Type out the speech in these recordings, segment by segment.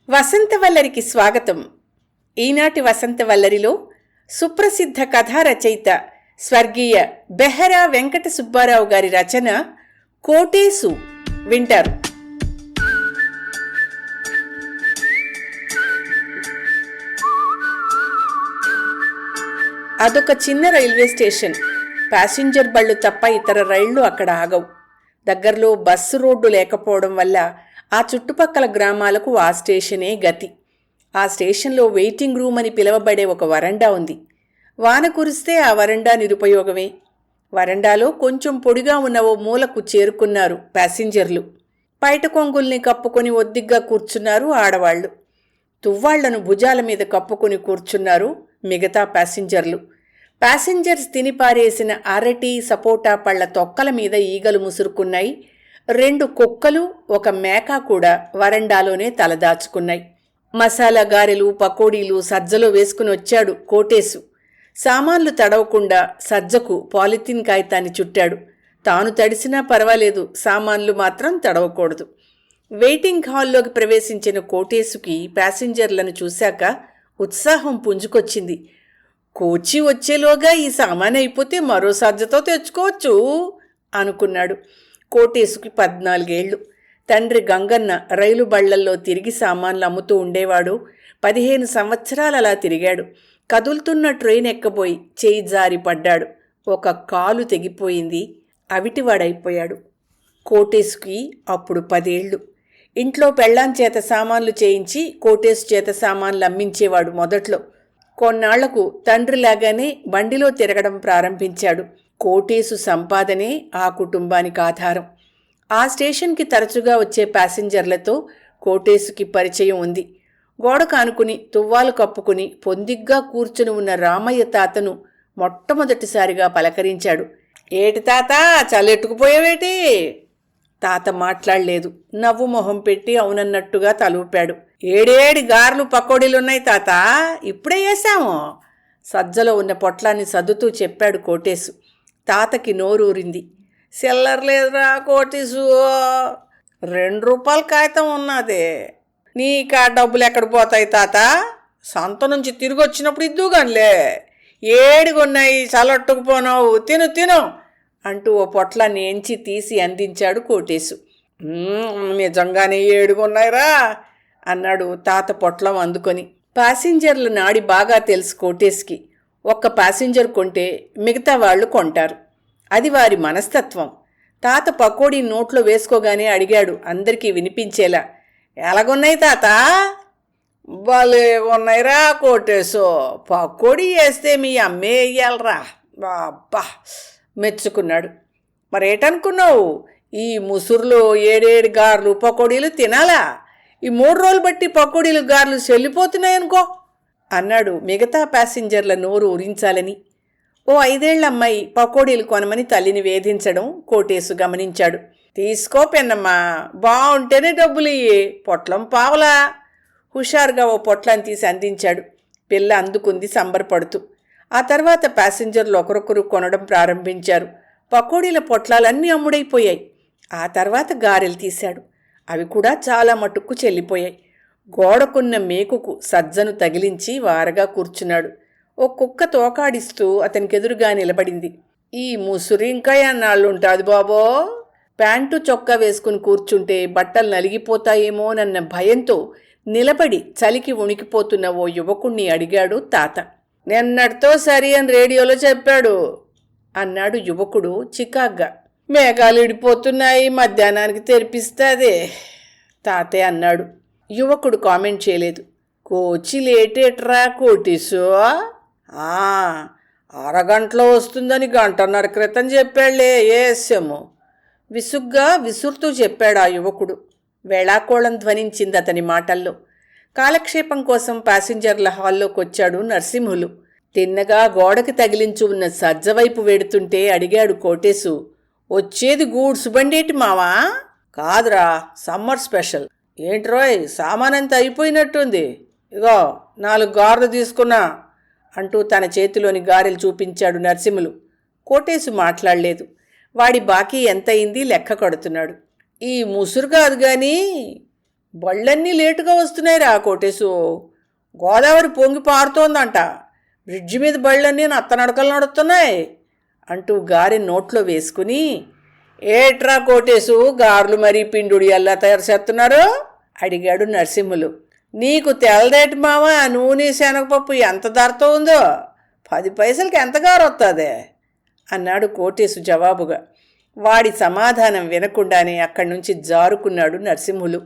వసంతవల్లరికి స్వాగతం. ఈనాటి వసంతవల్లరిలో సుప్రసిద్ధ కథా రచయిత స్వర్గీయ బెహరా వెంకట సుబ్బారావు గారి రచన కోటేశు వింటారు. అదొక చిన్న రైల్వే స్టేషన్. ప్యాసింజర్ బళ్ళు తప్ప ఇతర రైళ్లు అక్కడ ఆగవు. దగ్గరలో బస్సు రోడ్డు లేకపోవడం వల్ల ఆ చుట్టుపక్కల గ్రామాలకు ఆ స్టేషనే గతి. ఆ స్టేషన్లో వెయిటింగ్ రూమ్ అని పిలువబడే ఒక వరండా ఉంది. వాన కురిస్తే ఆ వరండా నిరుపయోగమే. వరండాలో కొంచెం పొడిగా ఉన్న ఓ మూలకు చేరుకున్నారు ప్యాసింజర్లు. పైట కొంగుల్ని కప్పుకొని ఒద్దిగ్గా కూర్చున్నారు ఆడవాళ్లు. తువ్వాళ్లను భుజాల మీద కప్పుకొని కూర్చున్నారు మిగతా ప్యాసింజర్లు. ప్యాసింజర్స్ తినిపారేసిన అరటి సపోటా పళ్ల తొక్కల మీద ఈగలు ముసురుకున్నాయి. 2 కుక్కలు, ఒక మేక కూడా వరండాలోనే తలదాచుకున్నాయి. మసాలా గారెలు, పకోడీలు సజ్జలో వేసుకుని వచ్చాడు కోటేశు. సామాన్లు తడవకుండా సజ్జకు పాలిథిన్ కాగితాన్ని చుట్టాడు. తాను తడిసినా పర్వాలేదు, సామాన్లు మాత్రం తడవకూడదు. వెయిటింగ్ హాల్లోకి ప్రవేశించిన కోటేశుకి ప్యాసింజర్లను చూశాక ఉత్సాహం పుంజుకొచ్చింది. కోచి వచ్చేలోగా ఈ సామాన్ అయిపోతే మరో సజ్జతో తెచ్చుకోవచ్చు అనుకున్నాడు. కోటేశుకి 14 ఏళ్లు. తండ్రి గంగన్న రైలు బళ్లల్లో తిరిగి సామాన్లు అమ్ముతూ ఉండేవాడు. 15 సంవత్సరాలు అలా తిరిగాడు. కదులుతున్న ట్రైన్ ఎక్కబోయి చేయి జారి పడ్డాడు. ఒక కాలు తెగిపోయింది. అవిటివాడైపోయాడు. కోటేశుకి అప్పుడు 10 ఏళ్లు. ఇంట్లో పెళ్ళాం చేత సామాన్లు చేయించి కోటేశు చేత సామాన్లు అమ్మించేవాడు మొదట్లో. కొన్నాళ్లకు తండ్రిలాగానే బండిలో తిరగడం ప్రారంభించాడు. కోటేశు సంపాదనే ఆ కుటుంబానికి ఆధారం. ఆ స్టేషన్కి తరచుగా వచ్చే ప్యాసింజర్లతో కోటేశుకి పరిచయం ఉంది. గోడ కానుకుని తువ్వాలు కప్పుకుని పొందిగ్గా కూర్చుని ఉన్న రామయ్య తాతను మొట్టమొదటిసారిగా పలకరించాడు. ఏటి తాత, చల్లెట్టుకుపోయావేటి? తాత మాట్లాడలేదు. నవ్వు మొహం పెట్టి అవునన్నట్టుగా తలూపాడు. 7 గారెలు పకోడీలున్నాయి తాత, ఇప్పుడే వేశాము. సజ్జలో ఉన్న పొట్లాన్ని సర్దుతూ చెప్పాడు కోటేశు. తాతకి నోరూరింది. చిల్లర్లేదురా కోటేశు, 2 రూపాయల కాగితం ఉన్నదే. నీకా డబ్బులు ఎక్కడ పోతాయి తాత? సంత నుంచి తిరిగి వచ్చినప్పుడు ఇద్దుగానిలే. 7 ఉన్నాయి, చల్లట్టుకుపోనావు, తిను తిను అంటూ ఓ పొట్లాన్ని ఎంచి తీసి అందించాడు కోటేశు. నిజంగానే 7 ఉన్నాయిరా అన్నాడు తాత పొట్లం అందుకొని. ప్యాసింజర్ల నాడి బాగా తెలుసు కోటేశుకి. ఒక్క ప్యాసింజర్ కొంటే మిగతా వాళ్ళు కొంటారు. అది వారి మనస్తత్వం. తాత పకోడీ నోట్లో వేసుకోగానే అడిగాడు అందరికీ వినిపించేలా, ఎలాగున్నాయి తాత? భలే ఉన్నాయిరా కోటేశు, పకోడీ వేస్తే మీ అమ్మే వేయాలరా. అబ్బా మెచ్చుకున్నాడు. మరేటనుకున్నావు, ఈ ముసురులో 7 గారెలు పకోడీలు తినాలా? ఈ 3 రోజులు బట్టి పకోడీలు గారెలు చెల్లిపోతున్నాయనుకో అన్నాడు మిగతా ప్యాసింజర్ల నోరు ఊరించాలని. ఓ 5 ఏళ్ల అమ్మాయి పకోడీలు కొనమని తల్లిని వేధించడం కోటేశు గమనించాడు. తీసుకో పెన్నమ్మా, బాగుంటేనే డబ్బులు ఇయ్యి, పొట్లం పావలా. హుషారుగా ఓ పొట్లాన్ని తీసి అందించాడు. పిల్ల అందుకుంది సంబరపడుతూ. ఆ తర్వాత ప్యాసింజర్లు ఒకరొకరు కొనడం ప్రారంభించారు. పకోడీల పొట్లాలన్నీ అమ్ముడైపోయాయి. ఆ తర్వాత గారెలు తీశాడు. అవి కూడా చాలా మటుక్కు చెల్లిపోయాయి. గోడకున్న మేకుకు సజ్జను తగిలించి వారగా కూర్చున్నాడు. ఓ కుక్క తోకాడిస్తూ అతనికెదురుగా నిలబడింది. ఈ ముసురు ఇంకా ఎన్నాళ్ళుంటాది బాబో? ప్యాంటు చొక్కా వేసుకుని కూర్చుంటే బట్టలు నలిగిపోతాయేమోనన్న భయంతో నిలబడి చలికి వణికిపోతున్న ఓ యువకుణ్ణి అడిగాడు తాత. నిన్నటితో సరి అని రేడియోలో చెప్పాడు అన్నాడు యువకుడు చికాగ్గా. మేఘాలు ఇడిపోతున్నాయి, మధ్యాహ్నానికి తెరిపిస్తాదే తాతే అన్నాడు. యువకుడు కామెంట్ చేయలేదు. కోచి లేటేట్రా కోటేశు? అరగంటలో వస్తుందని 1.5 గంటల క్రితం చెప్పాళ్లే, ఏసము విసుగ్గా విసురుతూ చెప్పాడు ఆ యువకుడు. వేళాకోళం ధ్వనించింది అతని మాటల్లో. కాలక్షేపం కోసం ప్యాసింజర్ల హాల్లోకి వచ్చాడు నరసింహులు. తిన్నగా గోడకి తగిలించి ఉన్న సజ్జవైపు వెడుతుంటే అడిగాడు కోటేశు, వచ్చేది గూడ్స్ బండేటి మావా? కాదురా, సమ్మర్ స్పెషల్. ఏంట్రోయ్, సామానంతా అయిపోయినట్టుంది. ఇగో 4 గారెలు తీసుకున్నా అంటూ తన చేతిలోని గారెలు చూపించాడు నరసింహులు. కోటేశు మాట్లాడలేదు. వాడి బాకీ ఎంతయింది లెక్క కడుతున్నాడు. ఈ ముసురు కాదు గాని బళ్ళన్నీ లేటుగా వస్తున్నాయిరా కోటేశు. గోదావరి పొంగి పారుతోందంట. బ్రిడ్జి మీద బళ్ళన్నీ నత్తనడకలు నడుస్తున్నాయి అంటూ గారె నోట్లో వేసుకుని, ఏట్రా కోటేశు, గారెలు మరీ పిండుడి ఎలా తయారు చేస్తున్నారు అడిగాడు నరసింహులు. నీకు తెల్లదేటి మామ, నూనె శనగపప్పు ఎంత ధరతో ఉందో, 10 పైసలకి ఎంత గారు వస్తుంది అన్నాడు కోటేశు జవాబుగా. వాడి సమాధానం వినకుండానే అక్కడి నుంచి జారుకున్నాడు నరసింహులు.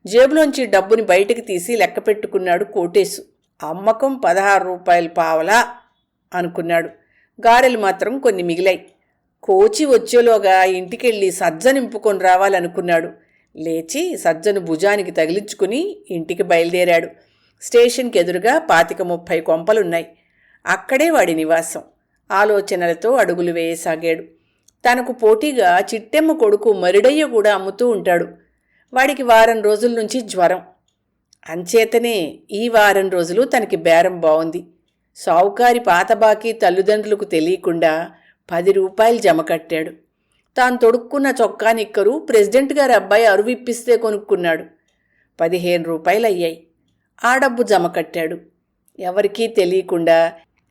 జేబులోంచి డబ్బుని బయటికి తీసి లెక్క పెట్టుకున్నాడు కోటేశు. అమ్మకం 16 రూపాయలు పావలా అనుకున్నాడు. గారెలు మాత్రం కొన్ని మిగిలాయి. కోచి వచ్చేలోగా ఇంటికెళ్ళి సజ్జ నింపుకొని రావాలనుకున్నాడు. లేచి సజ్జను భుజానికి తగిలించుకుని ఇంటికి బయలుదేరాడు. స్టేషన్కి ఎదురుగా 25-30 కొంపలున్నాయి. అక్కడే వాడి నివాసం. ఆలోచనలతో అడుగులు వేయసాగాడు. తనకు పోటీగా చిట్టెమ్మ కొడుకు మరిడయ్య కూడా అమ్ముతూ ఉంటాడు. వాడికి వారం రోజుల నుంచి జ్వరం. అంచేతనే ఈ వారం రోజులు తనకి బేరం బాగుంది. సావుకారి పాత బాకీ తల్లిదండ్రులకు తెలియకుండా 10 రూపాయలు జమ కట్టాడు. తాను తొడుక్కున్న చొక్కా నిక్కరు ప్రెసిడెంట్ గారి అబ్బాయి అరువిప్పిస్తే కొనుక్కున్నాడు. 15 రూపాయలు అయ్యాయి. ఆ డబ్బు జమ కట్టాడు. ఎవరికీ తెలియకుండా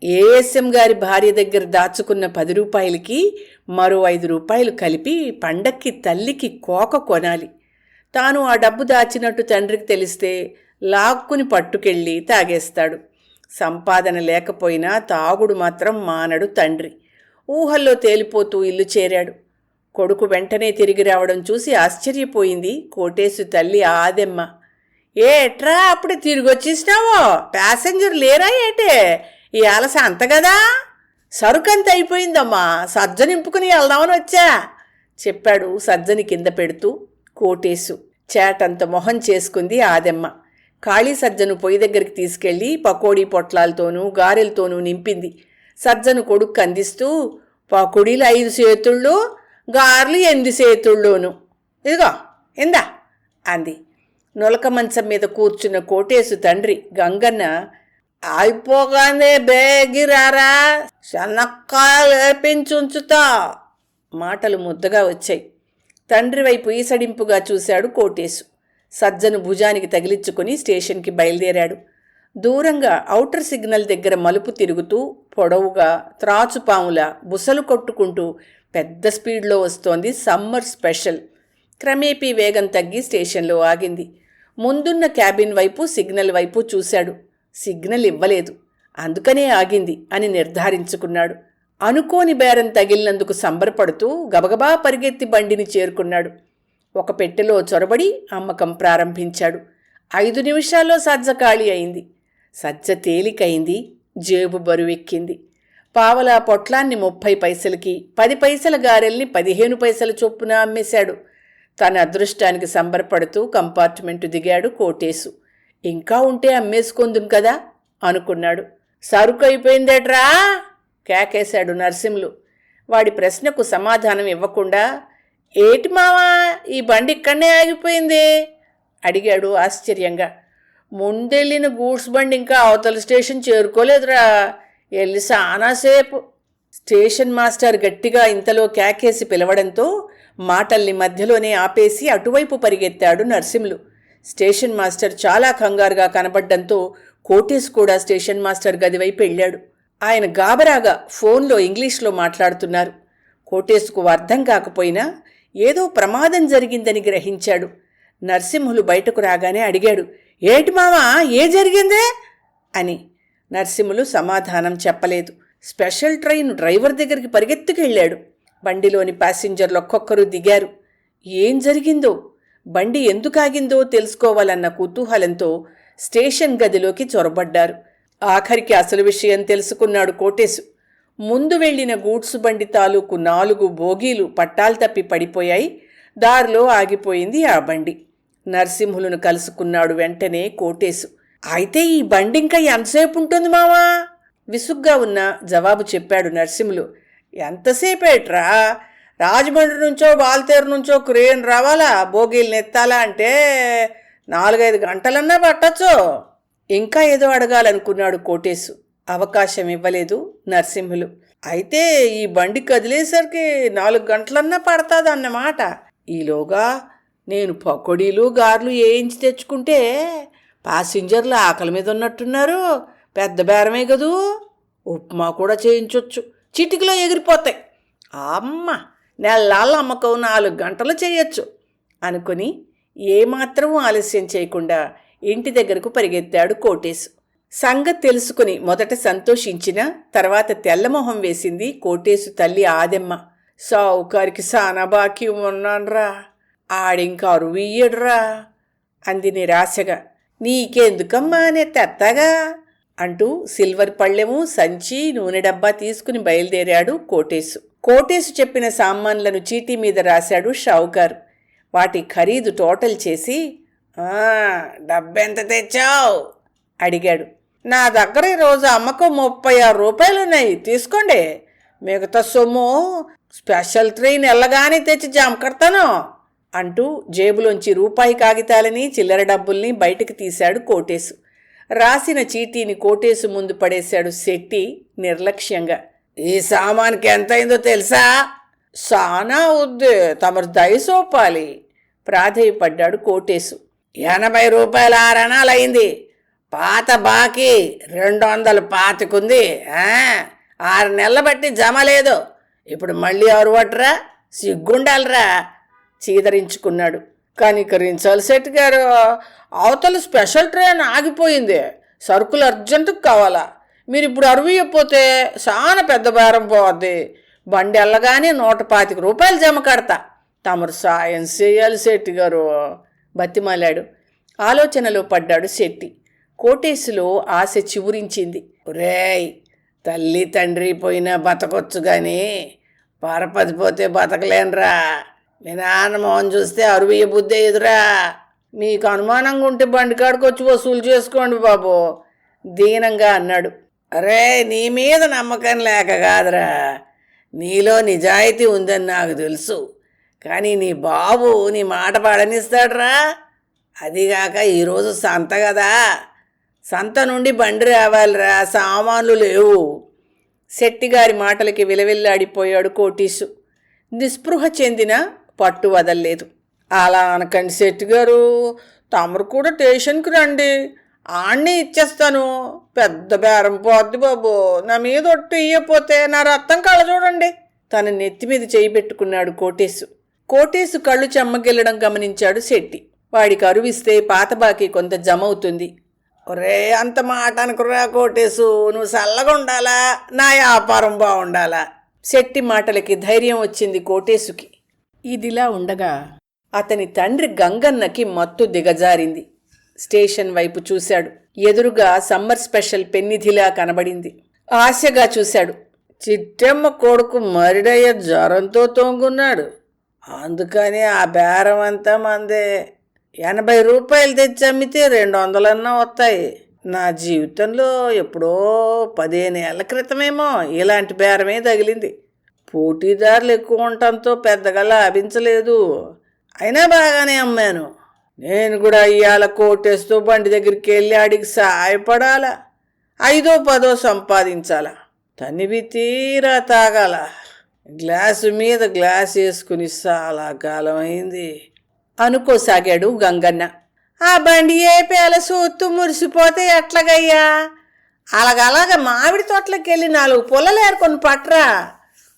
ఏఎస్ఎం గారి భార్య దగ్గర దాచుకున్న 10 రూపాయలకి మరో 5 రూపాయలు కలిపి పండక్కి తల్లికి కోక కొనాలి. తాను ఆ డబ్బు దాచినట్టు తండ్రికి తెలిస్తే లాక్కుని పట్టుకెళ్ళి తాగేస్తాడు. సంపాదన లేకపోయినా తాగుడు మాత్రం మానడు తండ్రి. ఊహల్లో తేలిపోతూ ఇల్లు చేరాడు. కొడుకు వెంటనే తిరిగి రావడం చూసి ఆశ్చర్యపోయింది కోటేశు తల్లి ఆదెమ్మ. ఏట్రా అప్పుడు తిరిగొచ్చేసినావో, ప్యాసింజర్ లేరా ఏటే, ఈ ఆలస అంత కదా, సరుకంత అయిపోయిందమ్మా, సజ్జ నింపుకుని వెళ్దామని వచ్చా చెప్పాడు సజ్జని కింద పెడుతూ కోటేశు. చేటంత మొహం చేసుకుంది ఆదెమ్మ. ఖాళీ సజ్జను పొయ్యి దగ్గరికి తీసుకెళ్లి పకోడీ పొట్లాలతోనూ గారెలతోనూ నింపింది. సజ్జను కొడుకు అందిస్తూ, పకోడీలు 5 చేతుళ్ళు, గారెలు 8 చేతుళ్ళోను, ఇదిగో ఇందా అంది. నులక మంచం మీద కూర్చున్న కోటేశు తండ్రి గంగన్న, అయిపోగానే బేగిరారా, శనక్కాయలు వేపించుంచుతా మాటలు ముద్దగా వచ్చాయి. తండ్రి వైపు ఈసడింపుగా చూశాడు కోటేశు. సజ్జను భుజానికి తగిలించుకుని స్టేషన్కి బయలుదేరాడు. దూరంగా ఔటర్ సిగ్నల్ దగ్గర మలుపు తిరుగుతూ పొడవుగా త్రాచుపాములా బుసలు కొట్టుకుంటూ పెద్ద స్పీడ్లో వస్తోంది సమ్మర్ స్పెషల్. క్రమేపీ వేగం తగ్గి స్టేషన్లో ఆగింది. ముందున్న క్యాబిన్ వైపు సిగ్నల్ వైపు చూశాడు. సిగ్నల్ ఇవ్వలేదు. అందుకనే ఆగింది అని నిర్ధారించుకున్నాడు. అనుకోని బేరం తగిలినందుకు సంబరపడుతూ గబగబా పరిగెత్తి బండిని చేరుకున్నాడు. ఒక పెట్టెలో చొరబడి అమ్మకం ప్రారంభించాడు. 5 నిమిషాల్లో సజ్జ ఖాళీ అయింది. సజ్జ తేలికైంది, జేబు బరువెక్కింది. పావలా పొట్లాన్ని 30 పైసలకి, 10 పైసల గారెల్ని 15 పైసల చొప్పున అమ్మేశాడు. తన అదృష్టానికి సంబరపడుతూ కంపార్ట్మెంటు దిగాడు కోటేశు. ఇంకా ఉంటే అమ్మేసుకుందుం కదా అనుకున్నాడు. సరుకు అయిపోయిందేట్రా కేకేశాడు నరసింహులు. వాడి ప్రశ్నకు సమాధానం ఇవ్వకుండా, ఏటి మావా, ఈ బండి ఇక్కడనే ఆగిపోయింది అడిగాడు ఆశ్చర్యంగా. ముందెళ్ళిన గూడ్స్ బండి ఇంకా అవతల స్టేషన్ చేరుకోలేదురా, వెళ్ళి చాలాసేపు. స్టేషన్ మాస్టర్ గట్టిగా ఇంతలో కేకేసి పిలవడంతో మాటల్ని మధ్యలోనే ఆపేసి అటువైపు పరిగెత్తాడు నరసింహులు. స్టేషన్ మాస్టర్ చాలా కంగారుగా కనబడ్డంతో కోటేశు కూడా స్టేషన్ మాస్టర్ గదివైపు వెళ్ళాడు. ఆయన గాబరాగా ఫోన్లో ఇంగ్లీష్లో మాట్లాడుతున్నారు. కోటేశుకు అర్థం కాకపోయినా ఏదో ప్రమాదం జరిగిందని గ్రహించాడు. నరసింహులు బయటకు రాగానే అడిగాడు, ఏటి మావా, ఏ జరిగిందే అని. నరసింహులు సమాధానం చెప్పలేదు. స్పెషల్ ట్రైన్ డ్రైవర్ దగ్గరికి పరిగెత్తుకెళ్ళాడు. బండిలోని ప్యాసింజర్లు ఒక్కొక్కరు దిగారు. ఏం జరిగిందో, బండి ఎందుకు ఆగిందో తెలుసుకోవాలన్న కుతూహలంతో స్టేషన్ గదిలోకి చొరబడ్డారు. ఆఖరికి అసలు విషయం తెలుసుకున్నాడు కోటేశు. ముందు వెళ్లిన గూడ్సు బండి తాలూకు 4 బోగీలు పట్టాలు తప్పి పడిపోయాయి. దారిలో ఆగిపోయింది ఆ బండి. నరసింహులను కలుసుకున్నాడు వెంటనే కోటేశు. అయితే ఈ బండి ఇంకా ఎంతసేపు ఉంటుంది మావా విసుగ్గా ఉన్న జవాబు చెప్పాడు నరసింహులు. ఎంతసేపేట్రా, రాజమండ్రి నుంచో వాల్తేరు నుంచో క్రేన్ రావాలా, బోగీలు నెత్తాలా అంటే 4-5 గంటలన్నా పట్టచ్చు. ఇంకా ఏదో అడగాలనుకున్నాడు కోటేశు. అవకాశం ఇవ్వలేదు నరసింహులు. అయితే ఈ బండి కదిలేసరికి 4 గంటలన్నా పడతాదన్నమాట. ఈలోగా నేను పకోడీలు గారెలు వేయించి తెచ్చుకుంటే ప్యాసింజర్లు ఆకలి మీద ఉన్నట్టున్నారు. పెద్ద బేరమే కదూ. ఉప్మా కూడా చేయించొచ్చు, చిటికలో ఎగిరిపోతాయి. అమ్మ, నెల్లాళ్ళ అమ్మకం 4 గంటలు చేయొచ్చు అనుకుని ఏమాత్రం ఆలస్యం చేయకుండా ఇంటి దగ్గరకు పరిగెత్తాడు కోటేశు. సంగతి తెలుసుకుని మొదట సంతోషించిన తర్వాత తెల్లమొహం వేసింది కోటేశు తల్లి ఆదెమ్మ. సావుకారికి సానా బాకీ ఉన్నాన్రా, ఆడింక అరువియ్యడ్రా అంది నిరాశగా. నీకెందుకమ్మా, నే తెత్తగా అంటూ సిల్వర్ పళ్ళెము, సంచి, నూనె డబ్బా తీసుకుని బయలుదేరాడు కోటేశు. కోటేశు చెప్పిన సామాన్లను చీటీ మీద రాశాడు షావుకారు. వాటి ఖరీదు టోటల్ చేసి, డబ్బెంత తెచ్చావు అడిగాడు. నా దగ్గర ఈరోజు అమ్మకం 36 రూపాయలున్నాయి, తీసుకోండి. మిగతా సొమ్ము స్పెషల్ ట్రైన్ వెళ్ళగానే తెచ్చి జమ కడతాను అంటూ జేబులోంచి రూపాయి కాగితాలని చిల్లర డబ్బుల్ని బయటికి తీశాడు కోటేశు. రాసిన చీటీని కోటేశు ముందు పడేశాడు శెట్టి నిర్లక్ష్యంగా. ఈ సామాన్కి ఎంతైందో తెలుసా? సానా వద్దు, తమరు దయసోపాలి ప్రాధేయపడ్డాడు కోటేశు. 80 రూపాయల 6 అనాలయింది. పాత బాకీ 225 ఉంది. 6 నెలల బట్టి జమ లేదు. ఇప్పుడు మళ్ళీ అరువట్రా, సిగ్గుండాలరా చీదరించుకున్నాడు. కనికరించాలి శెట్టి గారు, అవతల స్పెషల్ ట్రైన్ ఆగిపోయింది, సరుకులు అర్జెంటుకు కావాలా. మీరు ఇప్పుడు అరువియకపోతే చాలా పెద్ద బేరం పోద్ది. బండి వెళ్ళగానే 125 రూపాయలు జమ కడతా. తమరు సాయం చేయాలి శెట్టి గారు బతిమాలాడు. ఆలోచనలో పడ్డాడు శెట్టి. కోటేశులో ఆశ చివురించింది. ఒరేయ్, తల్లి తండ్రి పోయినా బతకొచ్చు కానీ పరపతి పోతే బతకలేనురా. మీ నాన్న మోహన్ చూస్తే అరువియ్య బుద్ధే ఎదురా. మీకు అనుమానంగా ఉంటే బండికాడికి వచ్చి వసూలు చేసుకోండి బాబు దీనంగా అన్నాడు. అరే, నీ మీద నమ్మకం లేక కాదురా, నీలో నిజాయితీ ఉందని నాకు తెలుసు. కానీ నీ బాబు నీ మాట పడనిస్తాడురా. అదిగాక ఈరోజు సంత కదా, సంత నుండి బండి రావాలిరా, సామాన్లు లేవు. శెట్టిగారి మాటలకి విలవిల్లాడిపోయాడు కోటేశు. నిస్పృహ చెందిన పట్టు వదల్లేదు. అలా అనకండి శెట్టి గారు, తమరు కూడా స్టేషన్కి రండి, ఆణ్ణి ఇచ్చేస్తాను. పెద్ద బేరం పోద్ది బాబు. నా మీద ఒట్టు ఇయ్యపోతే నా రక్తం కళ్ళ చూడండి. తన నెత్తి మీద చేయి పెట్టుకున్నాడు కోటేశు. కోటేశు కళ్ళు చెమ్మగిల్లడం గమనించాడు శెట్టి. వాడికి అరువిస్తే పాత బాకీ కొంత జమ అవుతుంది. ఒరే, అంత మాట అనుకురా కోటేశు, నువ్వు చల్లగా ఉండాలా, నా వ్యాపారం బాగుండాలా. శెట్టి మాటలకి ధైర్యం వచ్చింది కోటేశుకి. ఇదిలా ఉండగా అతని తండ్రి గంగన్నకి మత్తు దిగజారింది. స్టేషన్ వైపు చూశాడు. ఎదురుగా సమ్మర్ స్పెషల్ పెన్నిధిలా కనబడింది. ఆశగా చూశాడు. చిట్టెమ్మ కొడుకు మరిడయ్య జ్వరంతో తొంగున్నాడు, అందుకని ఆ బేరం అంతా మందే. 80 రూపాయలు తెచ్చి అమ్మితే 200 వస్తాయి. నా జీవితంలో ఎప్పుడో 15 ఏళ్ల క్రితమేమో ఇలాంటి బేరమే తగిలింది. పోటీదారులు ఎక్కువ ఉండటంతో పెద్దగా లాభించలేదు. అయినా బాగానే అమ్మాను. నేను కూడా ఇవాళ కోటేస్తూ బండి దగ్గరికి వెళ్ళి ఆడికి సాయపడాలా, 5ో 10ో సంపాదించాలా, తనివి తీరా తాగాల. గ్లాసు మీద గ్లాస్ వేసుకుని చాలా కాలం అయింది అనుకోసాగాడు గంగన్న. ఆ బండి ఏ పేల సూత్తు మురిసిపోతే ఎట్లాగయ్యా? అలాగలాగా మామిడి తోటలోకి వెళ్ళి 4 పుల్లలు ఏరుకొని పట్రా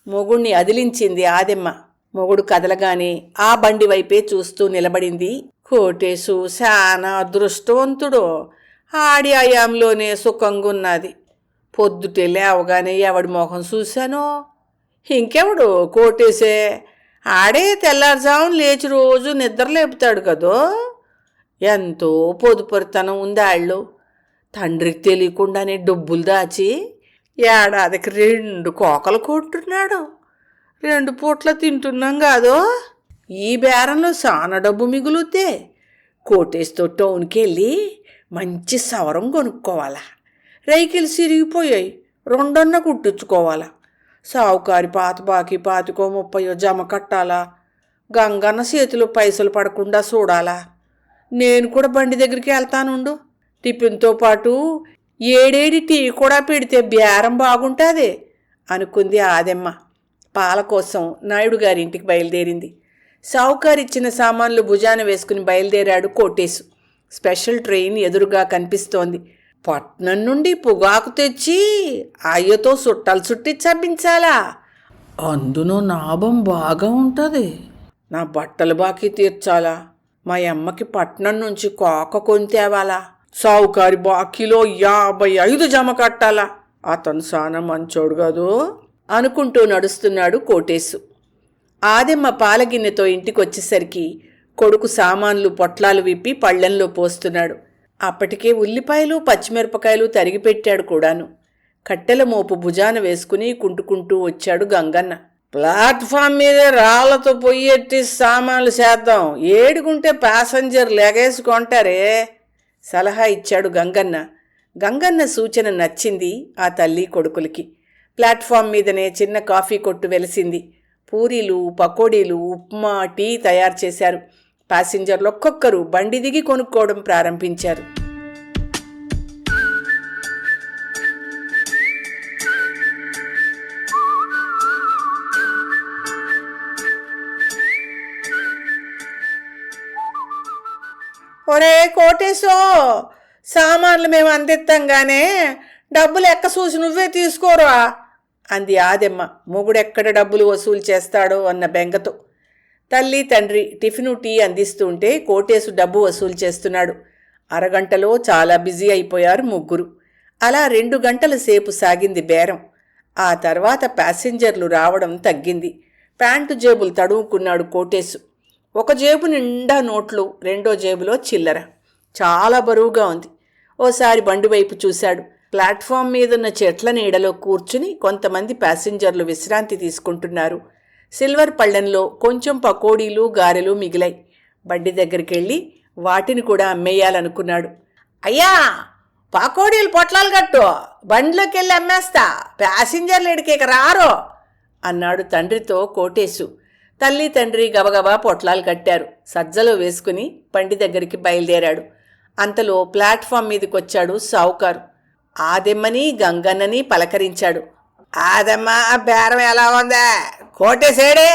మొగుణ్ణి అదిలించింది ఆదెమ్మ. మొగుడు కదలగానే ఆ బండి వైపే చూస్తూ నిలబడింది. కోటేశు శానా అదృష్టవంతుడు, ఆడి అయాంలోనే సుఖంగున్నది. పొద్దుటే లేవగానే ఎవడి మొహం చూశానో, ఇంకెవడు కోటేసే. ఆడే తెల్లారుజామున లేచి రోజు నిద్ర లేపుతాడు కదో. ఎంతో పొదుపరితనం ఉంది ఆళ్ళు. తండ్రికి తెలియకుండానే డబ్బులు దాచి ఏడాదికి 2 కోకలు కొట్టున్నాడు. 2 పూట్ల తింటున్నాం కాదో. ఈ బేరంలో చాలా డబ్బు మిగులుతే కోటేశ్తో టౌన్కి వెళ్ళి మంచి సవరం కొనుక్కోవాలా. రైకిలు సిరిగిపోయాయి, 2 కుట్టించుకోవాలా. సావుకారి పాత బాకీ 25 30 జమ కట్టాలా. గంగన్న చేతిలో పైసలు పడకుండా చూడాలా. నేను కూడా బండి దగ్గరికి వెళ్తానుండు. టిఫిన్తో పాటు 7 టీ కూడా పెడితే బేరం బాగుంటుంది అనుకుంది ఆదెమ్మ. పాల కోసం నాయుడు గారింటికి బయలుదేరింది. సావుకారిచ్చిన సామాన్లు భుజాన వేసుకుని బయలుదేరాడు కోటేశు. స్పెషల్ ట్రైన్ ఎదురుగా కనిపిస్తోంది. పట్నం నుండి పొగాకు తెచ్చి అయ్యతో సుట్టాలు చుట్టి చంపించాలా? అందులో లాభం బాగా ఉంటుంది. నా బట్టలు బాకీ తీర్చాలా? మా అమ్మకి పట్నం నుంచి కోక కొని తేవాలా? సావుకారి బాకీలో 55 జమ కట్టాలా? అతను సానా మంచోడు కాదు అనుకుంటూ నడుస్తున్నాడు కోటేశు. ఆదెమ్మ పాలగిన్నెతో ఇంటికొచ్చేసరికి కొడుకు సామాన్లు పొట్లాలు విప్పి పళ్ళెంలో పోస్తున్నాడు. అప్పటికే ఉల్లిపాయలు పచ్చిమిరపకాయలు తరిగిపెట్టాడు కూడాను. కట్టెల మోపు భుజాన వేసుకుని కుంటుకుంటూ వచ్చాడు గంగన్న. ప్లాట్ఫామ్ మీద రాళ్లతో పొయ్యెట్టి సామాన్లు చేద్దాం, ఏడుకుంటే ప్యాసింజర్ లెగేసుకుంటారే సలహా ఇచ్చాడు గంగన్న. గంగన్న సూచన నచ్చింది ఆ తల్లి కొడుకులకి. ప్లాట్ఫామ్ మీదనే చిన్న కాఫీ కొట్టు వెలిసింది. పూరీలు, పకోడీలు, ఉప్మా, టీ తయారు చేశారు. ప్యాసింజర్లు ఒక్కొక్కరు బండి దిగి కొనుక్కోవడం ప్రారంభించారు. ఒరే కోటేశో, సామాన్లు మేము అందిస్తాంగానే డబ్బులు ఎక్క చూసి నువ్వే తీసుకోరా అంది ఆదెమ్మ. మొగుడెక్కడ డబ్బులు వసూలు చేస్తాడో అన్న బెంగతో. తల్లి తండ్రి టిఫిను టీ అందిస్తుంటే కోటేశు డబ్బు వసూలు చేస్తున్నాడు. అరగంటలో చాలా బిజీ అయిపోయారు ముగ్గురు. అలా 2 గంటల సేపు సాగింది బేరం. ఆ తర్వాత ప్యాసింజర్లు రావడం తగ్గింది. ప్యాంటు జేబులు తడువుకున్నాడు కోటేశు. ఒక జేబు నిండా నోట్లు, రెండో జేబులో చిల్లర. చాలా బరువుగా ఉంది. ఓసారి బండి వైపు చూశాడు. ప్లాట్ఫామ్ మీదున్న చెట్ల నీడలో కూర్చుని కొంతమంది ప్యాసింజర్లు విశ్రాంతి తీసుకుంటున్నారు. సిల్వర్ పళ్ళెంలో కొంచెం పకోడీలు, గారెలు మిగిలాయి. బండి దగ్గరికెళ్ళి వాటిని కూడా అమ్మేయాలనుకున్నాడు. అయ్యా, పకోడీలు పొట్లాలు కట్టు, బండిలోకి వెళ్ళి అమ్మేస్తా, ప్యాసింజర్లు ఎడికేక రారో అన్నాడు తండ్రితో కోటేశు. తల్లి తండ్రి గబగబా పొట్లాలు కట్టారు. సజ్జలో వేసుకుని బండి దగ్గరికి బయలుదేరాడు. అంతలో ప్లాట్ఫామ్ మీదకొచ్చాడు సావుకారు. ఆదెమ్మని గంగన్నని పలకరించాడు. ఆదమ్మ, బేరం ఎలా ఉందా? కోటేసేడే.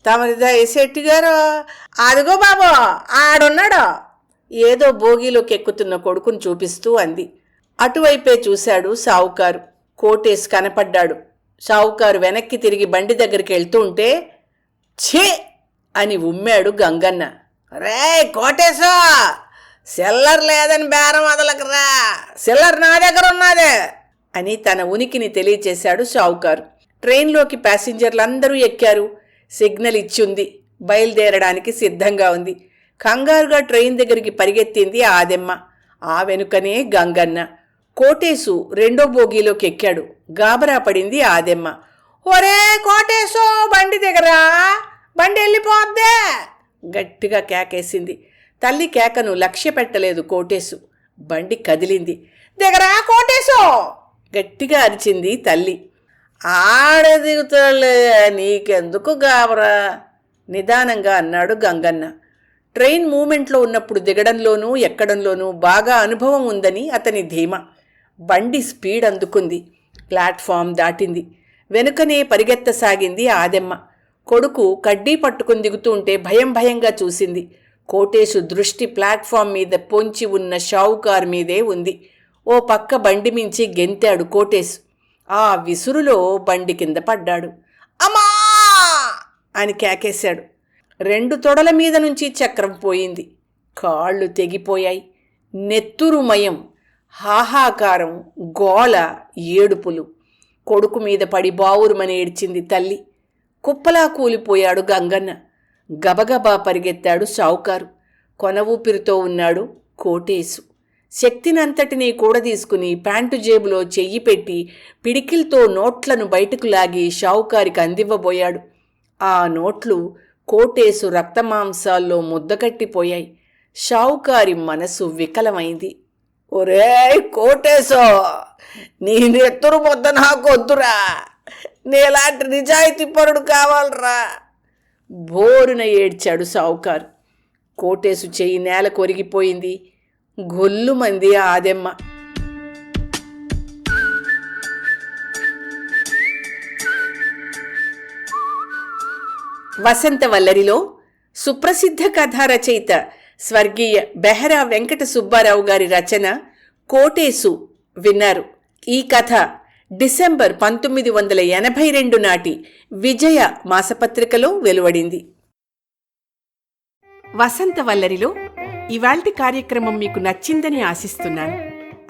తమది శెట్టి గారు. అదిగో బాబు ఆడున్నాడు ఏదో బోగీలోకి ఎక్కుతున్న కొడుకును చూపిస్తూ అంది. అటువైపే చూశాడు సావుకారు. కోటేశు కనపడ్డాడు. సావుకారు వెనక్కి తిరిగి బండి దగ్గరికి వెళ్తూ ఉంటే ఛీ అని ఉమ్మాడు గంగన్న. రే కోటేశో, సిల్లర్ లేదని బేరం వదలకరా, సిల్లర్ నా దగ్గర ఉన్నదే అని తన ఉనికిని తెలియచేశాడు షావుకారు. ట్రైన్లోకి ప్యాసింజర్లందరూ ఎక్కారు. సిగ్నల్ ఇచ్చింది. బయలుదేరడానికి సిద్ధంగా ఉంది. కంగారుగా ట్రైన్ దగ్గరికి పరిగెత్తింది ఆదెమ్మ. ఆ వెనుకనే గంగన్న. కోటేశు రెండో బోగీలోకి ఎక్కాడు. గాబరా పడింది ఆదెమ్మ. ఒరే కోటేశో, బండి దిగరా, బండి వెళ్ళిపోద్దే గట్టిగా కేకేసింది. తల్లి కేకను లక్ష్య పెట్టలేదు కోటేశు. బండి కదిలింది. దిగరా కోటేశో గట్టిగా అరిచింది తల్లి. ఆడ దిగుతాడులే, నీకెందుకు గాబరా నిదానంగా అన్నాడు గంగన్న. ట్రైన్ మూమెంట్లో ఉన్నప్పుడు దిగడంలోనూ ఎక్కడంలోనూ బాగా అనుభవం ఉందని అతని ధీమా. బండి స్పీడ్ అందుకుంది. ప్లాట్ఫామ్ దాటింది. వెనుకనే పరిగెత్తసాగింది ఆదెమ్మ. కొడుకు కడ్డీ పట్టుకుని దిగుతుంటే భయం భయంగా చూసింది. కోటేశు దృష్టి ప్లాట్ఫామ్ మీద పొంచి ఉన్న షావుకారు మీదే ఉంది. ఓ పక్క బండి మించి గెంతాడు కోటేశు. ఆ విసురులో బండి కింద పడ్డాడు. అమ్మా అని కేకేశాడు. 2 తొడల మీద నుంచి చక్రం పోయింది. కాళ్ళు తెగిపోయాయి. నెత్తురుమయం, హాహాకారం, గోల, ఏడుపులు. కొడుకు మీద పడి బావురుమని ఏడ్చింది తల్లి. కుప్పలా కూలిపోయాడు గంగన్న. గబగబా పరిగెత్తాడు షావుకారు. కొన ఊపిరితో ఉన్నాడు కోటేశు. శక్తినంతటినీ కూడదీసుకుని ప్యాంటు జేబులో చెయ్యి పెట్టి పిడికిల్తో నోట్లను బయటకు లాగి షావుకారికి అందివ్వబోయాడు. ఆ నోట్లు కోటేశు రక్తమాంసాల్లో ముద్దకట్టిపోయాయి. షావుకారి మనసు వికలమైంది. ఒరేయ్ కోటేశో, నీ నెత్తురు ముద్ద నాకొద్దురా, నీలాంటి నిజాయితీ పరుడు కావాలరా బోరున ఏడ్చాడు షావుకారు. కోటేశు చెయ్యి నేల కొరిగిపోయింది. గొల్లుమంది ఆదెమ్మ. వసంత వల్లరిలో సుప్రసిద్ధ కథా రచయిత స్వర్గీయ బెహరా వెంకట సుబ్బారావు గారి రచన కోటేశు విన్నారు. ఈ కథ డిసెంబర్ 1982 నాటి విజయ మాసపత్రికలో వెలువడింది. వసంతవల్లరిలో ఇవాల్టి కార్యక్రమం మీకు నచ్చిందని ఆశిస్తున్నాను.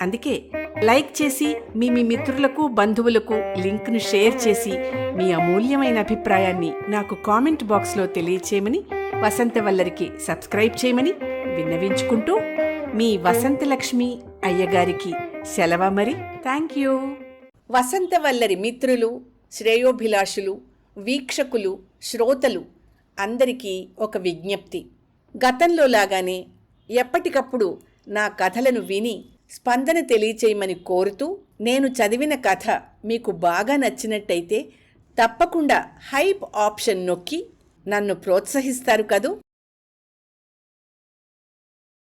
అందుకే లైక్ చేసి మీ మిత్రులకు బంధువులకు లింక్ను షేర్ చేసి మీ అమూల్యమైన అభిప్రాయాన్ని నాకు కామెంట్ బాక్స్లో తెలియచేయమని, వసంతవల్లరికి సబ్స్క్రైబ్ చేయమని విన్నవించుకుంటూ మీ వసంతలక్ష్మి అయ్యగారికి సెలవు. మరి థ్యాంక్ యూ. వసంతవల్లరి మిత్రులు, శ్రేయోభిలాషులు, వీక్షకులు, శ్రోతలు అందరికీ ఒక విజ్ఞప్తి. గతంలో లాగానే ఎప్పటికప్పుడు నా కథలను విని స్పందన తెలియచేయమని కోరుతూ, నేను చదివిన కథ మీకు బాగా నచ్చినట్టయితే తప్పకుండా హైప్ ఆప్షన్ నొక్కి నన్ను ప్రోత్సహిస్తారు కదూ.